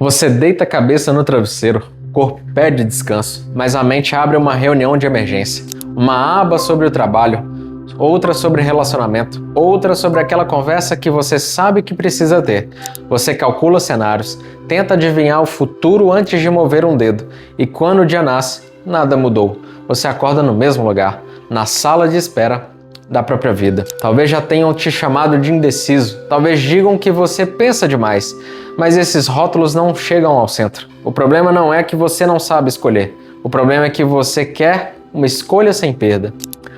Você deita a cabeça no travesseiro, o corpo pede descanso, mas a mente abre uma reunião de emergência. Uma aba sobre o trabalho, outra sobre relacionamento, outra sobre aquela conversa que você sabe que precisa ter. Você calcula cenários, tenta adivinhar o futuro antes de mover um dedo, e quando o dia nasce, nada mudou. Você acorda no mesmo lugar, na sala de espera da própria vida. Talvez já tenham te chamado de indeciso, talvez digam que você pensa demais, mas esses rótulos não chegam ao centro. O problema não é que você não sabe escolher, o problema é que você quer uma escolha sem perda.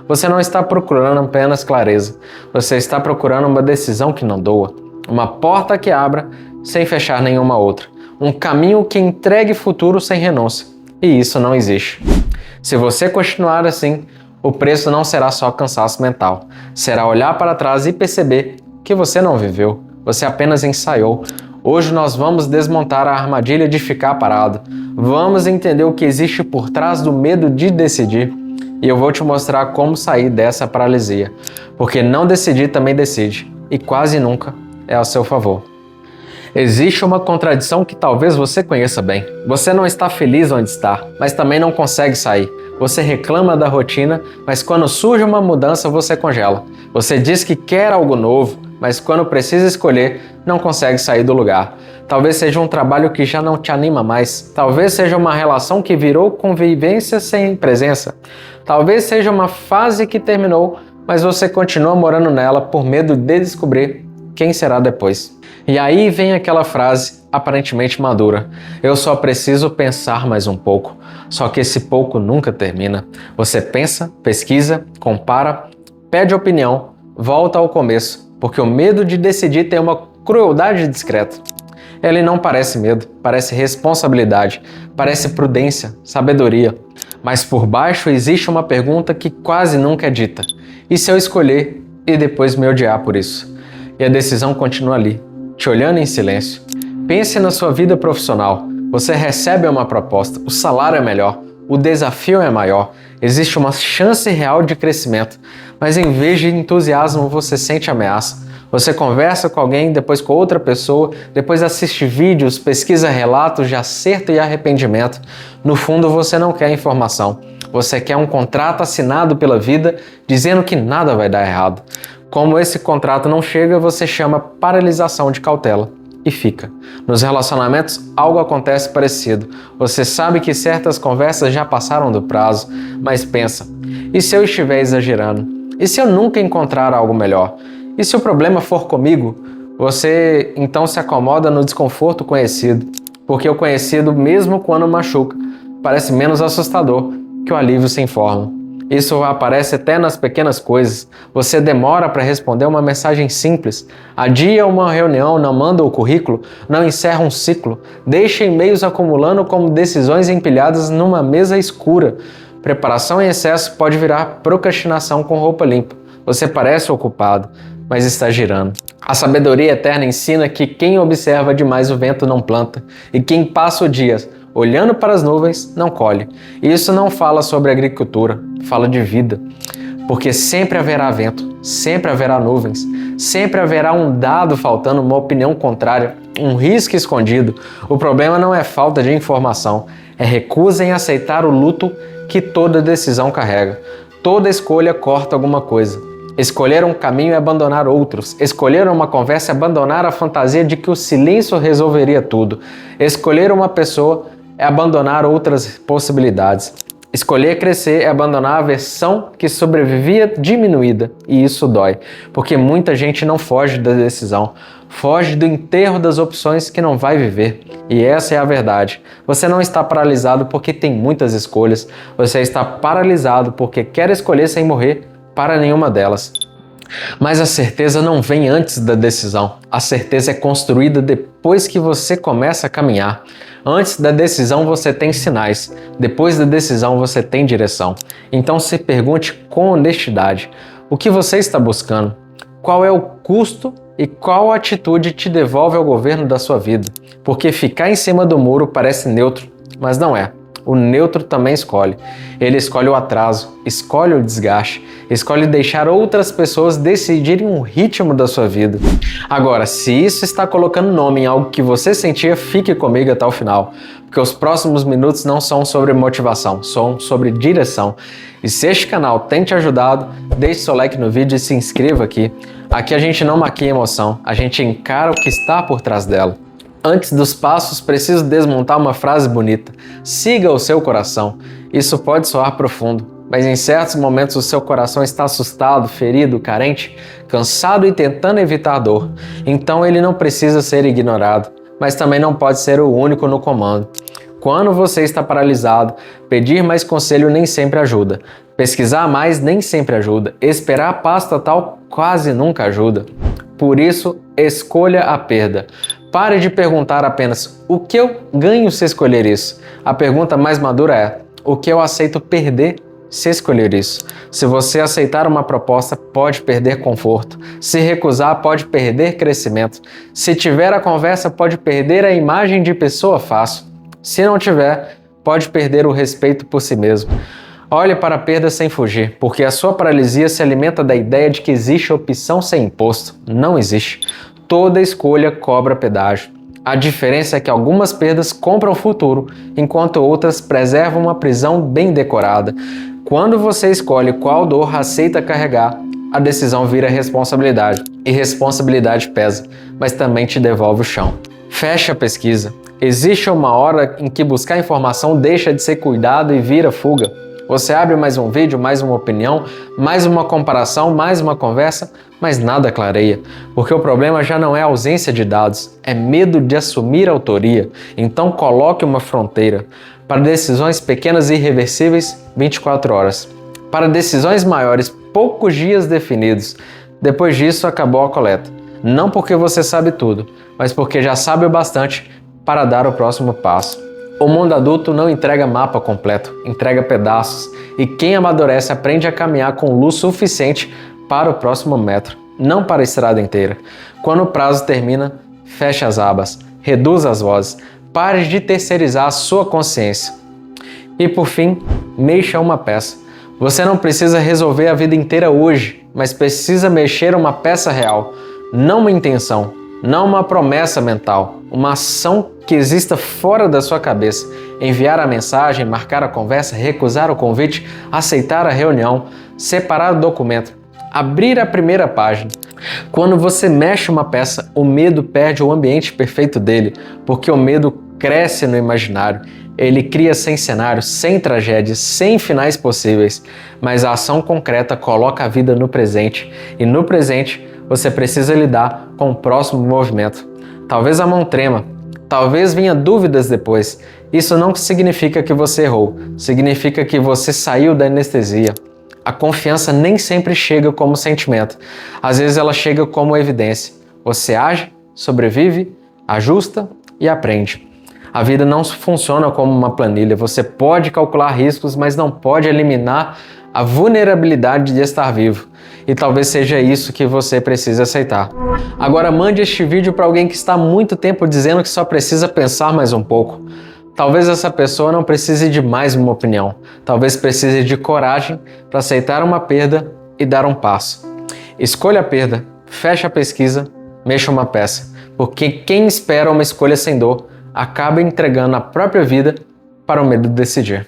Você não está procurando apenas clareza, você está procurando uma decisão que não doa, uma porta que abra sem fechar nenhuma outra, um caminho que entregue futuro sem renúncia, e isso não existe. Se você continuar assim, o preço não será só cansaço mental, será olhar para trás e perceber que você não viveu, você apenas ensaiou. Hoje nós vamos desmontar a armadilha de ficar parado, vamos entender o que existe por trás do medo de decidir e eu vou te mostrar como sair dessa paralisia, porque não decidir também decide e quase nunca é ao seu favor. Existe uma contradição que talvez você conheça bem. Você não está feliz onde está, mas também não consegue sair. Você reclama da rotina, mas quando surge uma mudança você congela. Você diz que quer algo novo, mas quando precisa escolher, não consegue sair do lugar. Talvez seja um trabalho que já não te anima mais. Talvez seja uma relação que virou convivência sem presença. Talvez seja uma fase que terminou, mas você continua morando nela por medo de descobrir quem será depois. E aí vem aquela frase aparentemente madura: eu só preciso pensar mais um pouco. Só que esse pouco nunca termina. Você pensa, pesquisa, compara, pede opinião, volta ao começo, porque o medo de decidir tem uma crueldade discreta. Ele não parece medo, parece responsabilidade, parece prudência, sabedoria. Mas por baixo existe uma pergunta que quase nunca é dita: e se eu escolher e depois me odiar por isso? E a decisão continua ali, te olhando em silêncio. Pense na sua vida profissional. Você recebe uma proposta, o salário é melhor, o desafio é maior, existe uma chance real de crescimento, mas em vez de entusiasmo você sente ameaça. Você conversa com alguém, depois com outra pessoa, depois assiste vídeos, pesquisa relatos de acerto e arrependimento. No fundo você não quer informação, você quer um contrato assinado pela vida dizendo que nada vai dar errado. Como esse contrato não chega, você chama paralisação de cautela e fica. Nos relacionamentos, algo acontece parecido. Você sabe que certas conversas já passaram do prazo, mas pensa: e se eu estiver exagerando? E se eu nunca encontrar algo melhor? E se o problema for comigo? Você então se acomoda no desconforto conhecido, porque o conhecido, mesmo quando machuca, parece menos assustador que o alívio sem forma. Isso aparece até nas pequenas coisas. Você demora para responder uma mensagem simples, adia uma reunião, não manda o currículo, não encerra um ciclo, deixa e-mails acumulando como decisões empilhadas numa mesa escura. Preparação em excesso pode virar procrastinação com roupa limpa. Você parece ocupado, mas está girando. A sabedoria eterna ensina que quem observa demais o vento não planta, e quem passa o dia olhando para as nuvens não colhe. Isso não fala sobre agricultura, fala de vida. Porque sempre haverá vento, sempre haverá nuvens, sempre haverá um dado faltando, uma opinião contrária, um risco escondido. O problema não é falta de informação, é recusa em aceitar o luto que toda decisão carrega. Toda escolha corta alguma coisa. Escolher um caminho é abandonar outros. Escolher uma conversa é abandonar a fantasia de que o silêncio resolveria tudo. Escolher uma pessoa é abandonar outras possibilidades. Escolher crescer é abandonar a versão que sobrevivia diminuída. E isso dói, porque muita gente não foge da decisão, foge do enterro das opções que não vai viver. E essa é a verdade. Você não está paralisado porque tem muitas escolhas. Você está paralisado porque quer escolher sem morrer para nenhuma delas. Mas a certeza não vem antes da decisão. A certeza é construída depois que você começa a caminhar. Antes da decisão você tem sinais. Depois da decisão você tem direção. Então se pergunte com honestidade: o que você está buscando? Qual é o custo e qual atitude te devolve ao governo da sua vida? Porque ficar em cima do muro parece neutro, mas não é. o neutro também escolhe. Ele escolhe o atraso, escolhe o desgaste, escolhe deixar outras pessoas decidirem o ritmo da sua vida. Agora, se isso está colocando nome em algo que você sentia, fique comigo até o final, porque os próximos minutos não são sobre motivação, são sobre direção. E se este canal tem te ajudado, deixe seu like no vídeo e se inscreva aqui. Aqui a gente não maquia emoção, a gente encara o que está por trás dela. Antes dos passos, preciso desmontar uma frase bonita. Siga o seu coração. Isso pode soar profundo, mas em certos momentos o seu coração está assustado, ferido, carente, cansado e tentando evitar dor. Então ele não precisa ser ignorado, mas também não pode ser o único no comando. Quando você está paralisado, pedir mais conselho nem sempre ajuda. Pesquisar mais nem sempre ajuda. Esperar a paz total quase nunca ajuda. Por isso, escolha a perda. Pare de perguntar apenas o que eu ganho se escolher isso. A pergunta mais madura é: o que eu aceito perder se escolher isso? Se você aceitar uma proposta, pode perder conforto. Se recusar, pode perder crescimento. Se tiver a conversa, pode perder a imagem de pessoa fácil. Se não tiver, pode perder o respeito por si mesmo. Olhe para a perda sem fugir, porque a sua paralisia se alimenta da ideia de que existe opção sem imposto. Não existe. Toda escolha cobra pedágio. A diferença é que algumas perdas compram o futuro, enquanto outras preservam uma prisão bem decorada. Quando você escolhe qual dor aceita carregar, a decisão vira responsabilidade. E responsabilidade pesa, mas também te devolve o chão. Feche a pesquisa. Existe uma hora em que buscar informação deixa de ser cuidado e vira fuga. Você abre mais um vídeo, mais uma opinião, mais uma comparação, mais uma conversa, mas nada clareia. Porque o problema já não é a ausência de dados, é medo de assumir autoria. Então coloque uma fronteira. Para decisões pequenas e irreversíveis, 24 horas. Para decisões maiores, poucos dias definidos. Depois disso, acabou a coleta. Não porque você sabe tudo, mas porque já sabe o bastante para dar o próximo passo. O mundo adulto não entrega mapa completo, entrega pedaços, e quem amadurece aprende a caminhar com luz suficiente para o próximo metro, não para a estrada inteira. Quando o prazo termina, feche as abas, reduza as vozes, pare de terceirizar a sua consciência. E por fim, mexa uma peça. Você não precisa resolver a vida inteira hoje, mas precisa mexer uma peça real, não uma intenção. Não uma promessa mental, uma ação que exista fora da sua cabeça. Enviar a mensagem, marcar a conversa, recusar o convite, aceitar a reunião, separar o documento, abrir a primeira página. Quando você mexe uma peça, o medo perde o ambiente perfeito dele, porque o medo cresce no imaginário. Ele cria sem cenário, sem tragédias, sem finais possíveis, mas a ação concreta coloca a vida no presente, e no presente você precisa lidar com o próximo movimento. Talvez a mão trema, talvez venha dúvidas depois. Isso não significa que você errou, significa que você saiu da anestesia. A confiança nem sempre chega como sentimento, às vezes ela chega como evidência. Você age, sobrevive, ajusta e aprende. A vida não funciona como uma planilha, você pode calcular riscos, mas não pode eliminar a vulnerabilidade de estar vivo. E talvez seja isso que você precisa aceitar. Agora mande este vídeo para alguém que está há muito tempo dizendo que só precisa pensar mais um pouco. Talvez essa pessoa não precise de mais uma opinião. Talvez precise de coragem para aceitar uma perda e dar um passo. Escolha a perda, feche a pesquisa, mexa uma peça. Porque quem espera uma escolha sem dor acaba entregando a própria vida para o medo de decidir.